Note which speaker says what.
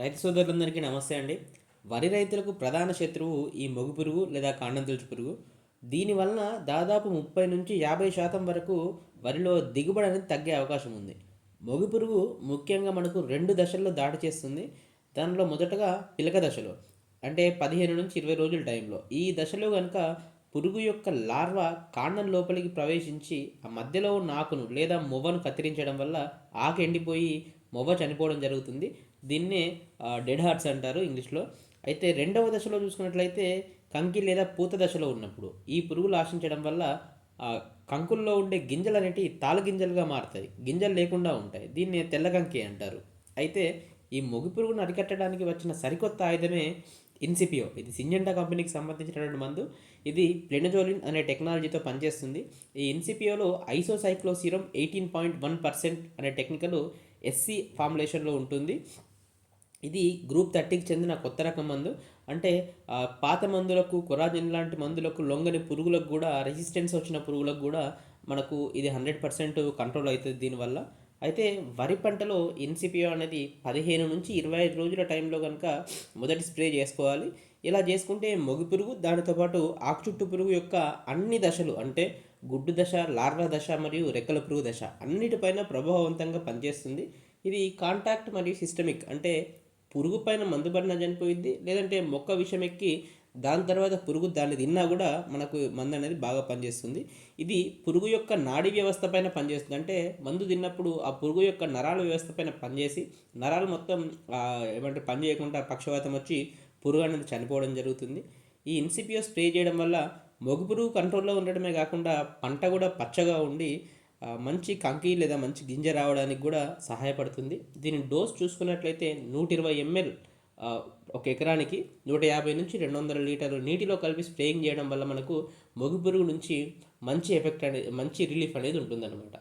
Speaker 1: రైతు సోదరులందరికీ నమస్తే అండి. వరి రైతులకు ప్రధాన శత్రువు ఈ మొగి పురుగు లేదా కాండం తొలుచు పురుగు. దీనివలన దాదాపు 30-50% వరకు వరిలో దిగుబడి అనేది తగ్గే అవకాశం ఉంది. మొగి పురుగు ముఖ్యంగా మనకు 2 దశల్లో దాడి చేస్తుంది. దానిలో మొదటగా పిలక దశలో, అంటే 15-20 రోజుల టైంలో. ఈ దశలో గనుక పురుగు యొక్క లార్వా కాండం లోపలికి ప్రవేశించి ఆ మధ్యలో ఉన్న ఆకును లేదా మొవ్వను కత్తిరించడం వల్ల ఆకు ఎండిపోయి మొవ్వ చనిపోవడం జరుగుతుంది. దీన్నే డెడ్ హార్ట్స్ అంటారు ఇంగ్లీష్లో. అయితే రెండవ దశలో చూసుకున్నట్లయితే కంకి లేదా పూత దశలో ఉన్నప్పుడు ఈ పురుగులు ఆశించడం వల్ల కంకుల్లో ఉండే గింజలు అనేటివి తాలు గింజలుగా మారుతాయి, గింజలు లేకుండా ఉంటాయి. దీన్ని తెల్ల కంకి అంటారు. అయితే ఈ మొగి పురుగును అరికట్టడానికి వచ్చిన సరికొత్త ఆయుధమే ఇన్సిపియో. ఇది సింజెంటా కంపెనీకి సంబంధించినటువంటి మందు. ఇది ప్లెనజోలిన్ అనే టెక్నాలజీతో పనిచేస్తుంది. ఈ ఇన్సిపియోలో ఐసోసైక్లోసిరమ్ 18.1% అనే టెక్నికల్ ఎస్సి ఫార్ములేషన్లో ఉంటుంది. ఇది గ్రూప్ 30కి చెందిన కొత్త రకం మందు. అంటే పాత మందులకు, కొరాజిన్ లాంటి మందులకు లొంగని పురుగులకు కూడా, రెసిస్టెన్స్ వచ్చిన పురుగులకు కూడా మనకు ఇది 100% కంట్రోల్ అవుతుంది దీనివల్ల. అయితే వరి పంటలో ఇన్సిపియో అనేది 15-25 రోజుల టైంలో కనుక మొదటి స్ప్రే చేసుకోవాలి. ఇలా చేసుకుంటే మొగి పురుగు, దానితో పాటు ఆకు చుట్టు పురుగు యొక్క అన్ని దశలు, అంటే గుడ్డు దశ, లార్వా దశ మరియు రెక్కల పురుగు దశ అన్నిటిపైన ప్రభావవంతంగా పనిచేస్తుంది. ఇది కాంటాక్ట్ మరియు సిస్టమిక్, అంటే పురుగు పైన మందు పడినా చనిపోయిద్ది, లేదంటే మొక్క విషం ఎక్కి దాని తర్వాత పురుగు దాన్ని తిన్నా కూడా మనకు మందు అనేది బాగా పనిచేస్తుంది. ఇది పురుగు యొక్క నాడీ వ్యవస్థ పైన పనిచేస్తుంది. అంటే మందు తిన్నప్పుడు ఆ పురుగు యొక్క నరాల వ్యవస్థ పైన పనిచేసి నరాలు మొత్తం ఏమంటే పని చేయకుండా పక్షవాతం వచ్చి పురుగు అనేది చనిపోవడం జరుగుతుంది. ఈ ఇన్సిపియో స్ప్రే చేయడం వల్ల మొగి పురుగు కంట్రోల్లో ఉండడమే కాకుండా పంట కూడా పచ్చగా ఉండి మంచి కంకి లేదా మంచి గింజ రావడానికి కూడా సహాయపడుతుంది. దీని డోస్ చూసుకున్నట్లయితే 120 ml ఒక ఎకరానికి 150-200 లీటర్లు నీటిలో కలిపి స్ప్రేయింగ్ చేయడం వల్ల మనకు మొగి పురుగు నుంచి మంచి ఎఫెక్ట్ అనేది, మంచి రిలీఫ్ అనేది ఉంటుందన్నమాట.